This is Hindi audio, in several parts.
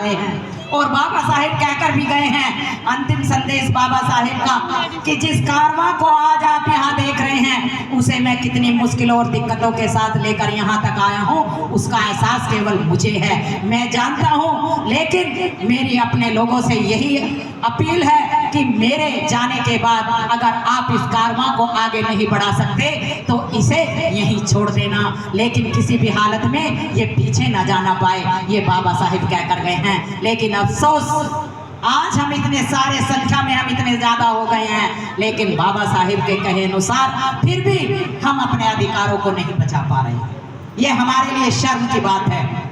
आए हैं। और बाबा साहेब कहकर भी गए हैं, अंतिम संदेश बाबा साहेब का, कि जिस कारवां को आज आप यहाँ देख रहे हैं उसे मैं कितनी मुश्किलों और दिक्कतों के साथ लेकर यहाँ तक आया हूँ, उसका एहसास केवल मुझे है, मैं जानता हूँ। लेकिन मेरी अपने लोगों से यही अपील है कि मेरे जाने के बाद अगर आप इस कारवां को आगे नहीं बढ़ा सकते तो इसे यहीं छोड़ देना, लेकिन किसी भी हालत में ये पीछे ना जाना पाए, ये बाबा साहिब कह कर गए हैं। लेकिन अफसोस आज हम इतने सारे संख्या में हम इतने ज्यादा हो गए हैं, लेकिन बाबा साहिब के कहे अनुसार फिर भी हम अपने अधिकारों को नहीं बचा पा रहे हैं। ये हमारे लिए शर्म की बात है।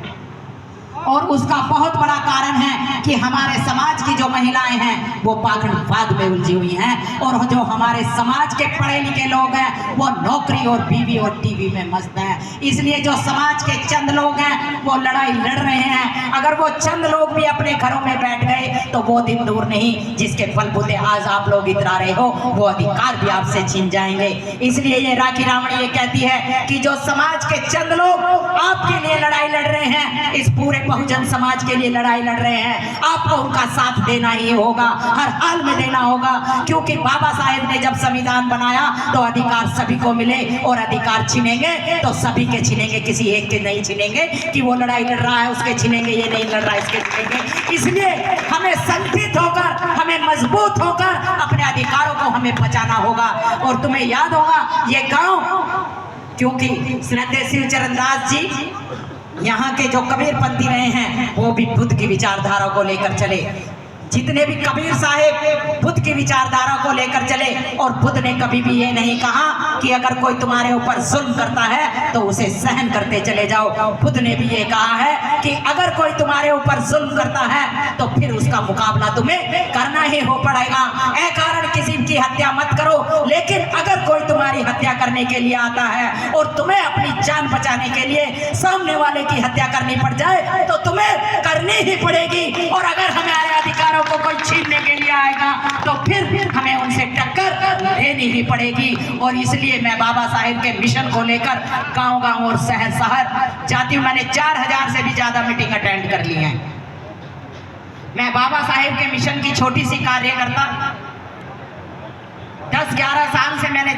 और उसका बहुत बड़ा कारण है कि हमारे समाज की जो महिलाएं हैं वो पाखंडवाद में उलझी हुई हैं, और जो हमारे समाज के पढ़े लिखे लोग हैं वो नौकरी और बीवी और टीवी में मस्त हैं। इसलिए जो समाज के चंद लोग हैं वो लड़ाई लड़ रहे हैं। अगर वो चंद लोग भी अपने घरों में बैठ गए तो वो दिन दूर नहीं जिसके बलबूते आज आप लोग इतरा रहे हो, वो अधिकार भी आपसे छीन जाएंगे। इसलिए ये राखी रावण ये कहती है कि जो समाज के चंद लोग आपके लिए लड़ाई लड़ रहे हैं, इस पूरे बहुजन समाज के लिए लड़ाई लड़ रहे हैं, आपको उनका साथ देना ही होगा, हर हाल में देना होगा। क्योंकि बाबा साहेब ने जब संविधान बनाया तो अधिकार सभी को मिले, और अधिकार छीनेंगे तो सभी के छीनेंगे, किसी एक के नहीं छीनेंगे कि वो लड़ाई लड़ रहा है उसके छीनेंगे, ये नहीं लड़ रहा है इसके छीनेंगे। इसलिए हमें संगठित होकर, हमें मजबूत होकर अपने अधिकारों को हमें बचाना होगा। और तुम्हें याद होगा ये गांव, क्योंकि श्रद्धेय शिव चरण दास जी यहाँ के जो कबीरपंथी रहे हैं वो भी बुद्ध की विचारधारा को लेकर चले। जितने भी कबीर साहेब बुद्ध की विचारधारा को लेकर चले, और बुद्ध ने कभी भी ये नहीं कहा कि अगर कोई तुम्हारे ऊपर जुल्म करता है तो उसे सहन करते चले जाओ। बुद्ध ने भी ये कहा है कि अगर कोई तुम्हारे ऊपर जुल्म करता है तो फिर उसका मुकाबला तुम्हें करना ही हो पड़ेगा। ए कारण किसी की हत्या मत करो, लेकिन अगर कोई तुम्हारी हत्या करने के लिए आता है और तुम्हें अपनी जान बचाने के लिए सामने वाले की हत्या करनी पड़ जाए तो तुम्हें करनी ही पड़ेगी। और अगर हमारे अधिकारों को कोई छीनने के लिए आएगा तो फिर हमें उनसे टक्कर देनी ही पड़ेगी। और इसलिए मैं बाबा साहेब के मिशन को लेकर गांव-गांव और शहर जाती हूँ। मैंने 4000 से भी ज्यादा मीटिंग अटेंड कर ली है। मैं बाबा साहेब के मिशन की छोटी सी कार्यकर्ता, 10-11 साल से मैंने